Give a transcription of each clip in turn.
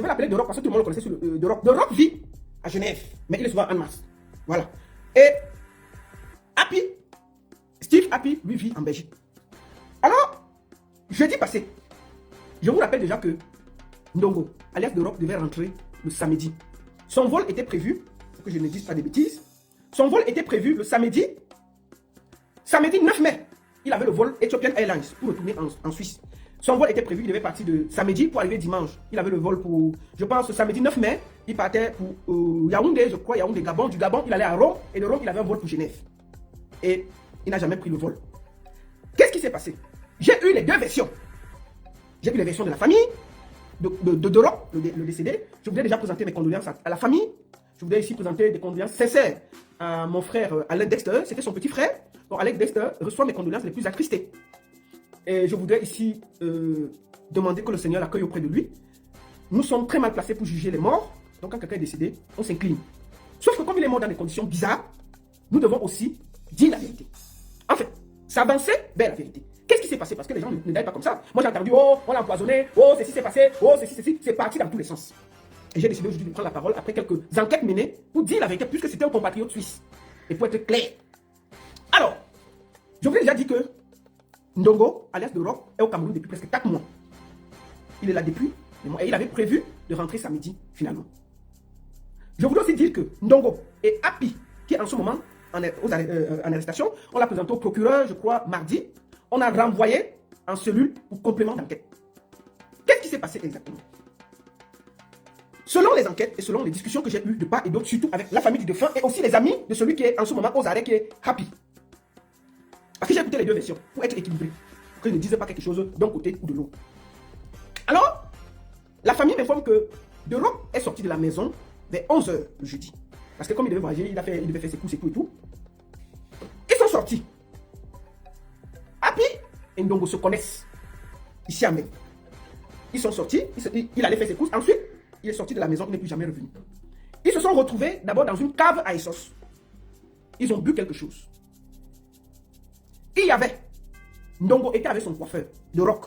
Je vais l'appeler de Rock parce que tout le monde le connaissait sur de Rock. De Rock vit à Genève, mais il est souvent en masse. Voilà. Et Happy, Steve Happy, lui vit en Belgique. Alors, jeudi passé, je vous rappelle déjà que Ndongo, alias de Rock, devait rentrer le samedi. Son vol était prévu, pour que je ne dise pas de bêtises, son vol était prévu le samedi 9 mai. Il avait le vol Ethiopian Airlines pour retourner en Suisse. Son vol était prévu, il devait partir de samedi pour arriver dimanche. Il avait le vol pour, je pense, samedi 9 mai. Il partait pour Yaoundé, je crois, Yaoundé, Gabon. Du Gabon, il allait à Rome. Et de Rome, il avait un vol pour Genève. Et il n'a jamais pris le vol. Qu'est-ce qui s'est passé? J'ai eu les deux versions. J'ai eu les versions de la famille, de Rock, le décédé. Je voudrais déjà présenter mes condoléances à la famille. Je voudrais ici présenter des condoléances sincères à mon frère Alain Dexter. C'était son petit frère. Donc, Alain Dexter reçoit mes condoléances les plus attristées. Et je voudrais ici demander que le Seigneur l'accueille auprès de lui. Nous sommes très mal placés pour juger les morts. Donc quand quelqu'un est décédé, on s'incline. Sauf que comme il est mort dans des conditions bizarres, nous devons aussi dire la vérité. En fait, s'avancer vers la vérité. Qu'est-ce qui s'est passé? Parce que les gens ne daillent pas comme ça. Moi j'ai entendu, oh, on l'a empoisonné, oh, ceci s'est passé, oh, ceci. C'est parti dans tous les sens. Et j'ai décidé aujourd'hui de prendre la parole après quelques enquêtes menées pour dire la vérité, puisque c'était un compatriote suisse. Et pour être clair. Alors, je vous ai déjà dit que Ndongo, alias de Rock, est au Cameroun depuis presque 4 mois. Il est là depuis des mois et il avait prévu de rentrer samedi finalement. Je voulais aussi dire que Ndongo et Happy, qui est en ce moment en arrestation, on l'a présenté au procureur, je crois, mardi. On a renvoyé en cellule pour complément d'enquête. Qu'est-ce qui s'est passé exactement? Selon les enquêtes et selon les discussions que j'ai eues de part et d'autre, surtout avec la famille du défunt et aussi les amis de celui qui est en ce moment aux arrêts, qui est Happy. Parce que j'ai écouté les deux versions pour être équilibré. Pour que je ne dise pas quelque chose d'un côté ou de l'autre. Alors, la famille m'informe que De Rock est sorti de la maison vers 11h le jeudi. Parce que comme il devait voyager, il devait faire ses courses et tout. Ils sont sortis. Happy et Ndongo se connaissent. Ici à Mec. Ils sont sortis, il allait faire ses courses. Ensuite, il est sorti de la maison, il n'est plus jamais revenu. Ils se sont retrouvés d'abord dans une cave à Essos. Ils ont bu quelque chose. Il y avait, Ndongo était avec son coiffeur, De Rock.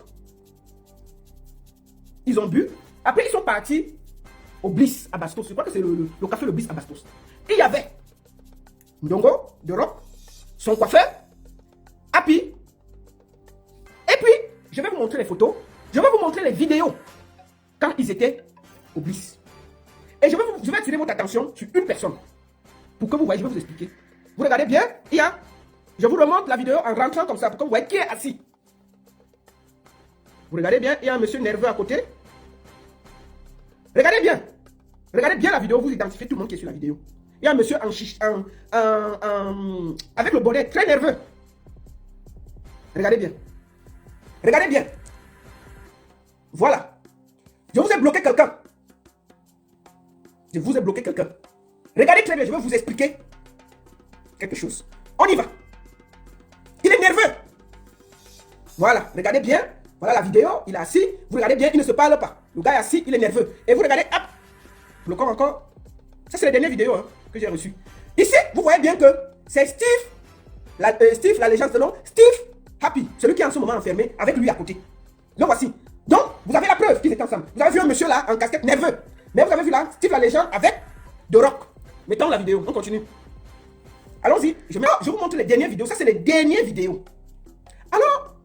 Ils ont bu. Après, ils sont partis au Bliss à Bastos. Je crois que c'est le café Le Bliss à Bastos. Il y avait Ndongo, De Rock, son coiffeur, Happy. Et puis, je vais vous montrer les photos. Je vais vous montrer les vidéos quand ils étaient au Bliss. Et je vais attirer votre attention sur une personne. Pour que vous voyez, je vais vous expliquer. Vous regardez bien, il y a... Je vous remonte la vidéo en rentrant comme ça, pour que vous voyez qui est assis. Vous regardez bien, il y a un monsieur nerveux à côté. Regardez bien. Regardez bien la vidéo, vous identifiez tout le monde qui est sur la vidéo. Il y a un monsieur avec le bonnet très nerveux. Regardez bien. Regardez bien. Voilà. Je vous ai bloqué quelqu'un. Je vous ai bloqué quelqu'un. Regardez très bien, je vais vous expliquer quelque chose. On y va. Il est nerveux. Voilà, regardez bien. Voilà la vidéo, il est assis. Vous regardez bien, il ne se parle pas. Le gars est assis, il est nerveux. Et vous regardez, hop, le corps encore. Ça, c'est les dernières vidéos que j'ai reçues. Ici, vous voyez bien que c'est Steve, la légende de nom, Steve Happy, celui qui est en ce moment enfermé, avec lui à côté. Le voici. Donc, vous avez la preuve qu'ils étaient ensemble. Vous avez vu un monsieur là, en casquette nerveux. Mais vous avez vu là, Steve la légende avec De Rock. Mettons la vidéo, on continue. Allons-y, je vous montre les dernières vidéos. Ça, c'est les dernières vidéos. Alors,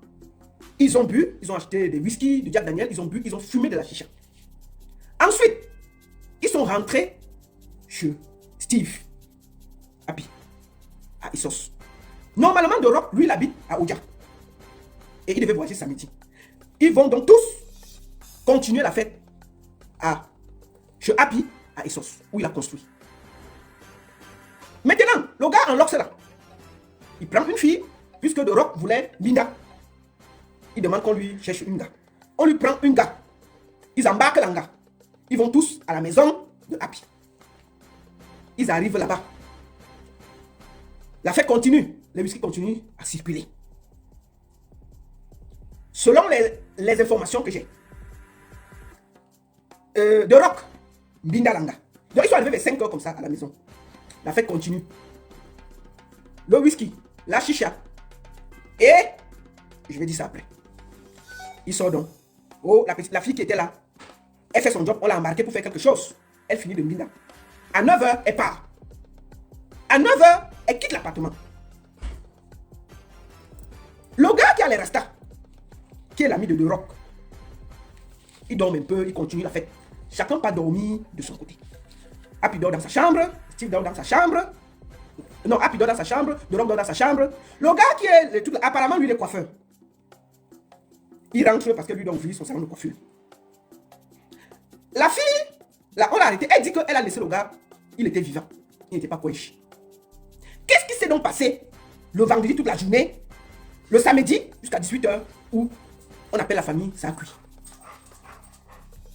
ils ont bu, ils ont acheté des whisky, du Jack Daniel, ils ont bu, ils ont fumé de la chicha. Ensuite, ils sont rentrés chez Steve Happy, à Essos. Normalement, De Rock, lui, il habite à Odia. Et il devait voyager samedi. Ils vont donc tous continuer la fête chez Happy, à Essos, où il a construit. Maintenant, le gars en lox là, il prend une fille, puisque De Rock voulait Linda. Il demande qu'on lui cherche une gars. On lui prend une gars. Ils embarquent la gars. Ils vont tous à la maison de Happy. Ils arrivent là-bas. La fête continue. Les whisky continuent à circuler. Selon les informations que j'ai, De Rock, Binda Langa. Donc ils sont arrivés vers 5 heures comme ça à la maison. La fête continue. Le whisky, la chicha. Et, je vais dire ça après. Il sort donc. Oh, la fille qui était là, Elle fait son job, on l'a embarquée pour faire quelque chose. Elle finit de Mbinda. À 9h, elle part. À 9h, elle quitte l'appartement. Le gars qui a les rastas, qui est l'ami de The Rock, il dort un peu, il continue la fête. Chacun pas dormi de son côté. Happy dort dans sa chambre, Steve dort dans sa chambre. Non, Happy dort dans sa chambre, The Rock dort dans sa chambre. Le gars qui est le truc, apparemment lui il est coiffeur. Il rentre parce que lui doit ouvrir son salon de coiffure. La fille, là, on l'a arrêté. Elle dit qu'elle a laissé le gars, il était vivant. Il n'était pas couché. Qu'est-ce qui s'est donc passé le vendredi toute la journée, le samedi jusqu'à 18h, où on appelle la famille, ça a cuit.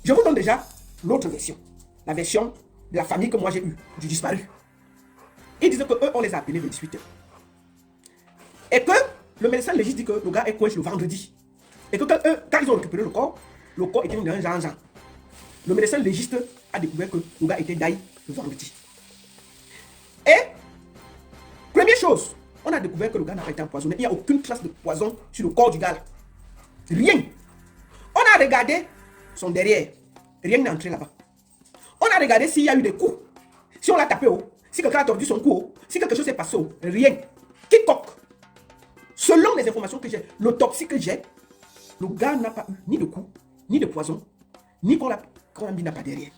Je vous donne déjà l'autre version. La version de la famille que moi j'ai eue, du disparu. Ils disent qu'eux, on les a appelés vers 18h. Et que le médecin légiste dit que le gars est couché le vendredi. Et que quand ils ont récupéré le corps était mis dans un genre. Le médecin légiste a découvert que le gars était daï le vendredi. Et, première chose, on a découvert que le gars n'a pas été empoisonné. Il n'y a aucune trace de poison sur le corps du gars. Rien. On a regardé son derrière. Rien n'est entré là-bas. On a regardé s'il y a eu des coups. Si on l'a tapé, si quelqu'un a tordu son cou, si quelque chose s'est passé, rien. Quiconque. Selon les informations que j'ai, l'autopsie que j'ai, le gars n'a pas eu ni de coups, ni de poison, ni qu'on l'a mis n'a pas derrière.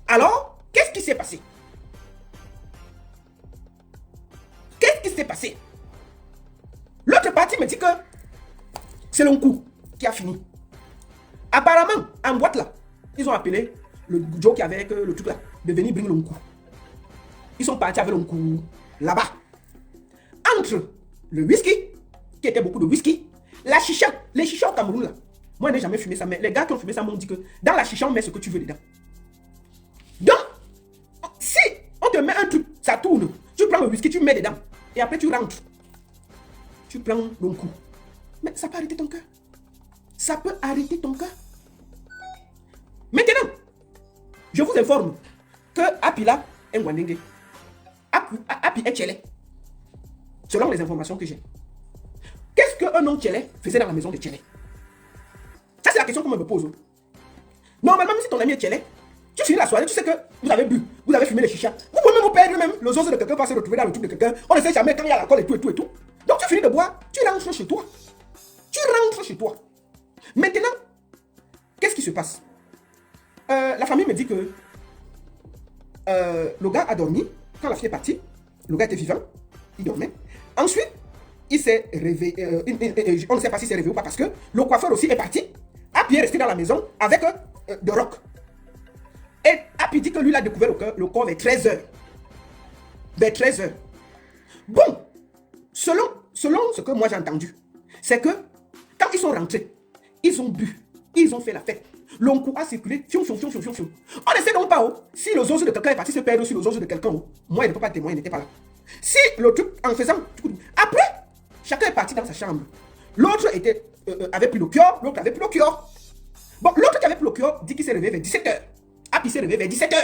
Alors, qu'est-ce qui s'est passé? Qu'est-ce qui s'est passé? L'autre partie me dit que c'est le coup qui a fini. Apparemment, en boîte là, ils ont appelé le Joe qui avait le truc là, de venir briller le coup. Ils sont partis avec le coup là-bas. Entre le whisky, qui était beaucoup de whisky, la chicha, les chichas au Cameroun là. Moi, je n'ai jamais fumé ça, mais les gars qui ont fumé ça m'ont dit que dans la chicha, on met ce que tu veux dedans. Donc, si on te met un truc, ça tourne, tu prends le whisky, tu mets dedans, et après tu rentres. Tu prends le coup. Mais ça peut arrêter ton cœur. Ça peut arrêter ton cœur. Maintenant, je vous informe que Happy là est Ngwandengue. Happy est Tchélé. Selon les informations que j'ai. Qu'est-ce qu'un nom Tchélé faisait dans la maison de Tchélé? Ça, c'est la question qu'on me pose. Normalement, même si ton ami est Tchélé, tu finis la soirée, tu sais que vous avez bu, vous avez fumé les chichas. Vous pouvez même perdre même le os de quelqu'un, pas se retrouver dans le truc de quelqu'un. On ne sait jamais quand il y a l'alcool et tout et tout et tout. Donc, tu finis de boire, tu rentres chez toi. Tu rentres chez toi. Maintenant, qu'est-ce qui se passe? La famille me dit que le gars a dormi. Quand la fille est partie, le gars était vivant. Il dormait. Ensuite, il s'est réveillé. On ne sait pas s'il s'est réveillé ou pas parce que le coiffeur aussi est parti. Happy est resté dans la maison avec The Rock. Et Happy dit que lui, il a découvert le corps vers 13h. Vers 13h. Bon, selon ce que moi j'ai entendu, c'est que quand ils sont rentrés, ils ont bu, ils ont fait la fête. L'oncle a circulé, fion, fion, fion, fion, fion, fion. On ne sait donc pas si le os de quelqu'un est parti se perdre sur le os de quelqu'un. Moi, il ne peut pas témoigner, il n'était pas là. Si le truc, en faisant, après, chacun est parti dans sa chambre. L'autre avait pris le cure, l'autre avait pris le cure. Bon, l'autre qui avait pris le cure dit qu'il s'est réveillé vers 17h. Happy s'est réveillé vers 17h.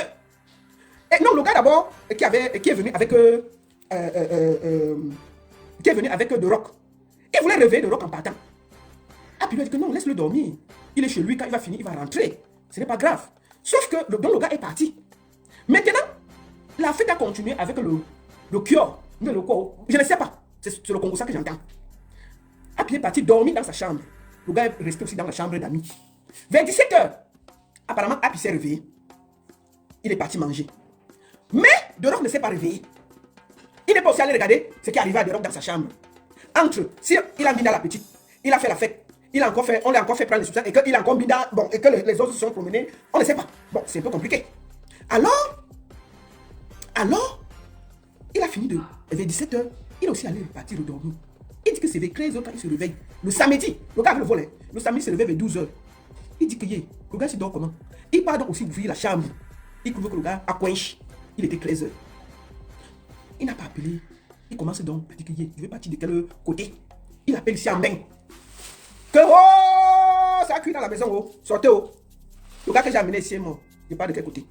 Et non, le gars d'abord, qui est venu avec The Rock. Il voulait réveiller The Rock en partant. Happy lui a dit que non, laisse-le dormir. Il est chez lui, quand il va finir, il va rentrer. Ce n'est pas grave. Sauf que le gars est parti. Maintenant, la fête a continué avec le cure. Je ne sais pas. C'est le Congo ça que j'entends. Happy est parti dormir dans sa chambre. Le gars est resté aussi dans la chambre d'amis. Vers 17h, apparemment, Happy s'est réveillé. Il est parti manger. Mais The Rock ne s'est pas réveillé. Il n'est pas aussi allé regarder ce qui arrivait à The Rock dans sa chambre. Entre, si il a mis dans la petite, il a fait la fête, on l'a encore fait prendre les substances et qu'il a encore mis dans, bon, et que les autres se sont promenés, on ne sait pas. Bon, c'est un peu compliqué. Alors, il a fini vers 17h, il est aussi allé repartir dormir. Il dit que c'est vers 13h quand il se réveille. Le samedi, le gars avait le volet. Le samedi, il se réveille vers 12h. Il dit que le gars se dort comment? Il part donc aussi ouvrir la chambre. Il trouve que le gars a coinché. Il était 13h. Il n'a pas appelé. Il commence donc à dire que je vais partir de quel côté? Il appelle ici en main. Que ça a cuit dans la maison, sortez. Le gars que j'ai amené ici est mort. Je ne sais pas de quel côté.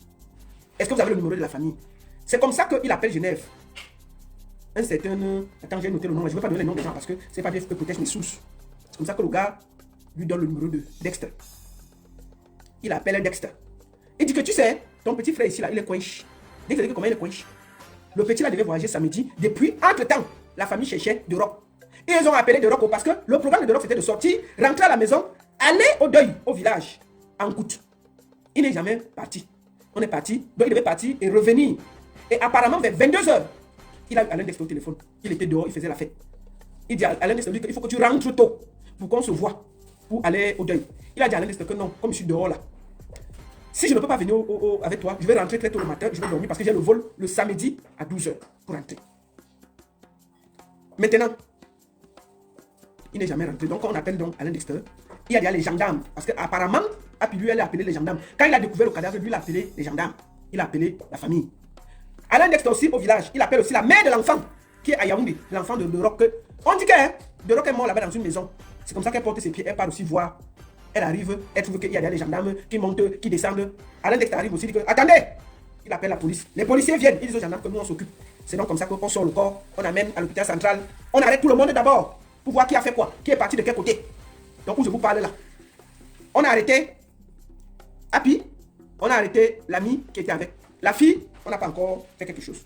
Est-ce que vous avez le numéro de la famille? C'est comme ça qu'il appelle Genève. Un certain. Attends, j'ai noté le nom. Je ne vais pas donner le nom des gens parce que c'est pas des peut-être mes sources. C'est comme ça que le gars lui donne le numéro de Dexter. il appelle Dexter. Il dit que tu sais, ton petit frère ici, là, il est coinche. Dexter dit que comment il est coinche. Le petit là devait voyager samedi. Depuis, entre-temps, la famille cherchait de rock. Et ils ont appelé de rock parce que le programme de rock c'était de sortir, rentrer à la maison, aller au deuil, au village, en goutte. Il n'est jamais parti. On est parti, donc il devait partir et revenir. Et apparemment, vers 22h, il a eu Alain Dexter au téléphone. Il était dehors, il faisait la fête. Il dit à Alain Dexter qu'il faut que tu rentres tôt pour qu'on se voit, pour aller au deuil. Il a dit à Alain Dexter que non, comme je suis dehors là, si je ne peux pas venir avec toi, je vais rentrer très tôt le matin, je vais dormir parce que j'ai le vol le samedi à 12h pour rentrer. Maintenant, il n'est jamais rentré. Donc, on appelle donc Alain Dexter. Il a dit à les gendarmes, parce qu'apparemment, Api lui, elle a appelé les gendarmes. Quand il a découvert le cadavre, lui, il a appelé les gendarmes. Il a appelé la famille. Alain Dexter aussi au village, il appelle aussi la mère de l'enfant, qui est à Yaoundé, l'enfant de Rock. On dit que de Rock est mort là-bas dans une maison. C'est comme ça qu'elle porte ses pieds, elle part aussi voir. Elle arrive, elle trouve qu'il y a des gendarmes qui montent, qui descendent. Alain Dexter arrive aussi, il dit que, attendez, il appelle la police. Les policiers viennent, ils disent aux gendarmes que nous on s'occupe. C'est donc comme ça qu'on sort le corps, on amène à l'hôpital central, on arrête tout le monde d'abord, pour voir qui a fait quoi, qui est parti de quel côté. Donc où je vous parle là. On a arrêté Api, on a arrêté l'ami qui était avec. La fille, on n'a pas encore fait quelque chose.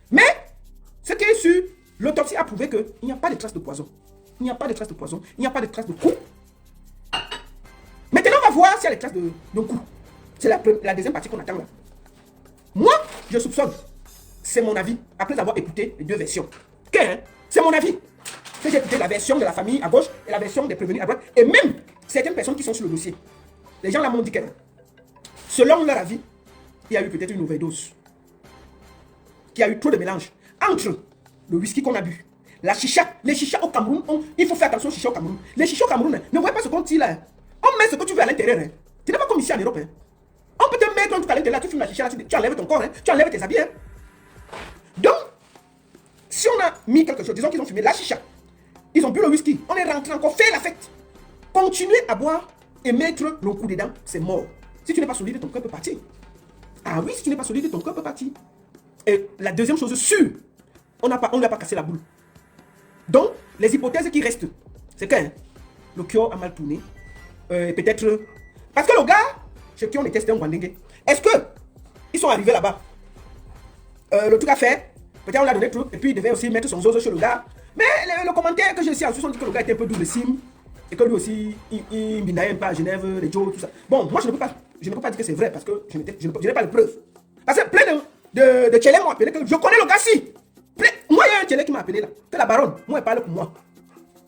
Mais, ce qui est sûr, l'autopsie a prouvé qu'il n'y a pas de traces de poison. Il n'y a pas de traces de poison, il n'y a pas de traces de coup. Maintenant, on va voir s'il y a les traces de coup. C'est la deuxième partie qu'on attend là. Moi, je soupçonne. C'est mon avis, après avoir écouté les deux versions. C'est mon avis. J'ai écouté la version de la famille à gauche et la version des prévenus à droite. Et même certaines personnes qui sont sur le dossier. Les gens là m'ont dit que, selon leur avis, il y a eu peut-être une overdose. Qu'il y a eu trop de mélange entre le whisky qu'on a bu, la chicha. Les chichas au Cameroun, il faut faire attention aux chichas au Cameroun. Les chichas au Cameroun, ne voyez pas ce qu'on tire là. On met ce que tu veux à l'intérieur. Tu n'es pas comme ici en Europe. On peut te mettre un truc à l'intérieur, tu fumes la chicha, tu enlèves ton corps, tu enlèves tes habits. Donc, si on a mis quelque chose, disons qu'ils ont fumé la chicha, ils ont bu le whisky, on est rentré encore, fait la fête. Continuer à boire et mettre le coup dedans, c'est mort. Si tu n'es pas solide, ton cœur peut partir. Ah oui, si tu n'es pas solide, ton cœur peut partir. Et la deuxième chose sûre, on ne lui a pas cassé la boule. Donc, les hypothèses qui restent, c'est que le cœur a mal tourné. Peut-être... Parce que le gars, chez qui on était, c'était un Gwandenge. Est-ce que ils sont arrivés là-bas? Le truc a fait, peut-être on l'a donné le truc, et puis il devait aussi mettre son zozo sur le gars. Mais le commentaire que j'ai aussi en dessous, on dit que le gars était un peu double sim, et que lui aussi, il bindait un peu à Genève, les Joe, tout ça. Bon, moi je ne peux pas dire que c'est vrai, parce que je n'ai pas de preuves. Parce que plein de tchélés m'ont appelé, que je connais le gars si. Moi, il y a un tchélé qui m'a appelé là, que la baronne, moi elle parle pour moi.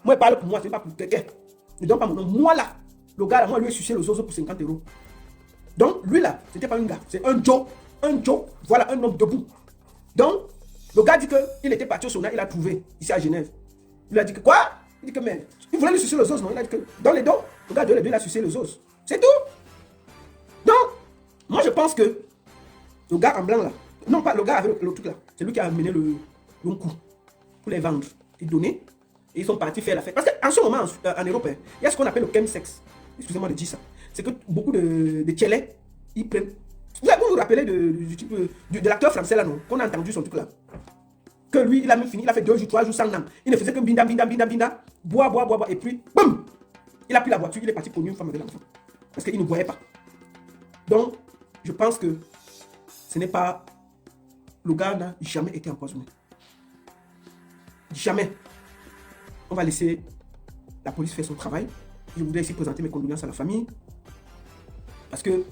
Moi elle parle pour moi, ce n'est pas pour quelqu'un. Ne donne pas mon nom. Moi là, le gars là, moi lui ai sucé le zozo pour 50 €. Donc lui là, c'était pas un gars, c'est un Joe, voilà un homme debout. Donc, le gars dit qu'il était parti au sauna, il a trouvé ici à Genève. Il a dit que quoi? Il dit que mais, il voulait lui sucer les os, non? Il a dit que dans les dos, le gars de les deux, il a sucé les os. C'est tout. Donc, moi je pense que le gars en blanc là, non pas le gars avec le truc là, c'est lui qui a amené le coup pour les vendre et donner. Et ils sont partis faire la fête. Parce qu'en ce moment, en Europe, il y a ce qu'on appelle le chemsex. Excusez-moi de dire ça. C'est que beaucoup de tchélés, ils prennent. Vous vous rappelez de l'acteur français là, non? Qu'on a entendu son truc là. Que lui, il a même fini, il a fait 2 jours, 3 jours sans nom. Il ne faisait que binda, boire, et puis, boum! Il a pris la voiture, il est parti pour une femme avec l'enfant. Parce qu'il ne boyait pas. Donc, je pense que ce n'est pas... Le gars n'a jamais été empoisonné. Jamais. On va laisser la police faire son travail. Je voudrais ici présenter mes condoléances à la famille. Parce que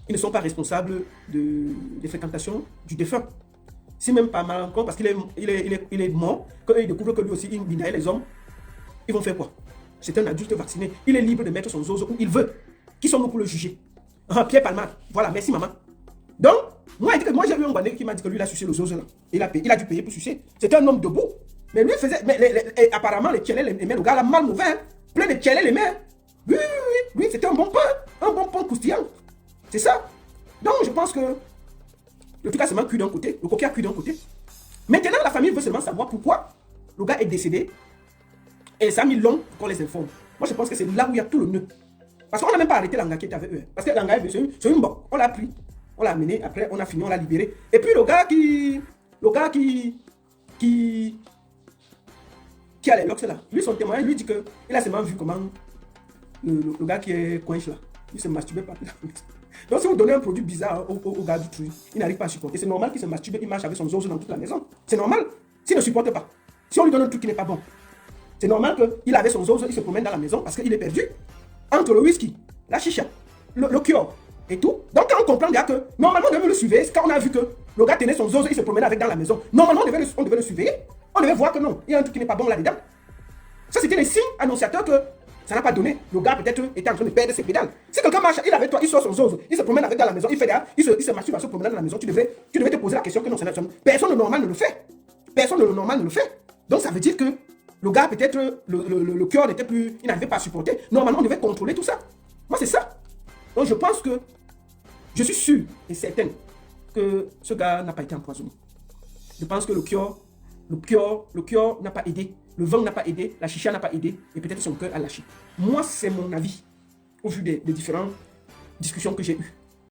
ils ne sont pas responsables des fréquentations du défunt. Si même pas mal encore, parce qu'il est mort, quand ils découvrent que lui aussi, il binaille les hommes, ils vont faire quoi? C'est un adulte vacciné. Il est libre de mettre son zozo où il veut. Qui sommes-nous pour le juger? Pierre Palma. Voilà, merci maman. Donc, moi j'ai eu un Ghanais qui m'a dit que lui, il a sucé le zozo là. Il a dû payer pour sucer. C'était un homme debout. Mais lui, faisait. Et apparemment, les tchélés l'aimaient. Le gars là, mal mauvais. Hein. Plein de tchélés l'aimaient. Oui. Lui, c'était un bon pain. Un bon pain croustillant. C'est ça. Donc, je pense que le truc a seulement cuit d'un côté. Le coquille a cuit d'un côté. Maintenant, la famille veut seulement savoir pourquoi le gars est décédé. Et ça a mis long pour qu'on les informe. Moi, je pense que c'est là où il y a tout le nœud. Parce qu'on n'a même pas arrêté l'anga qui était avec eux. Parce que l'anga, c'est une bombe. On l'a pris. On l'a amené. Après, on a fini, on l'a libéré. Et puis, le gars qui a les locks là. Lui, son témoin, lui dit qu'il a seulement vu comment le gars qui est coinche là. Il se masturbait pas. Donc si vous donnez un produit bizarre au gars du truc, il n'arrive pas à supporter. C'est normal qu'il se masturbe, il marche avec son zozo dans toute la maison. C'est normal. S'il ne supporte pas. Si on lui donne un truc qui n'est pas bon, c'est normal qu'il avait son zozo, il se promène dans la maison parce qu'il est perdu. Entre le whisky, la chicha, le cure et tout. Donc quand on comprend déjà que normalement on devait le surveiller, quand on a vu que le gars tenait son zozo, il se promenait avec dans la maison. Normalement on devait le surveiller. On devait voir que non, il y a un truc qui n'est pas bon là-dedans. Ça c'était les signes annonciateurs que ça n'a pas donné. Le gars peut-être était en train de perdre ses pédales. Si quelqu'un marche, il avait toi, il sort son zozo, il se promène avec dans la maison, il fait derrière, il se masturbe à se promener dans la maison, tu devais te poser la question que non, personne de normal ne le fait. Personne de normal ne le fait. Donc ça veut dire que le gars peut-être le cœur n'était plus, il n'arrivait pas à supporter. Normalement on devait contrôler tout ça. Moi c'est ça. Donc je pense que, je suis sûr et certain que ce gars n'a pas été empoisonné. Je pense que le cœur n'a pas aidé. Le vin n'a pas aidé, la chicha n'a pas aidé, et peut-être son cœur a lâché. Moi, c'est mon avis, au vu des différentes discussions que j'ai eues.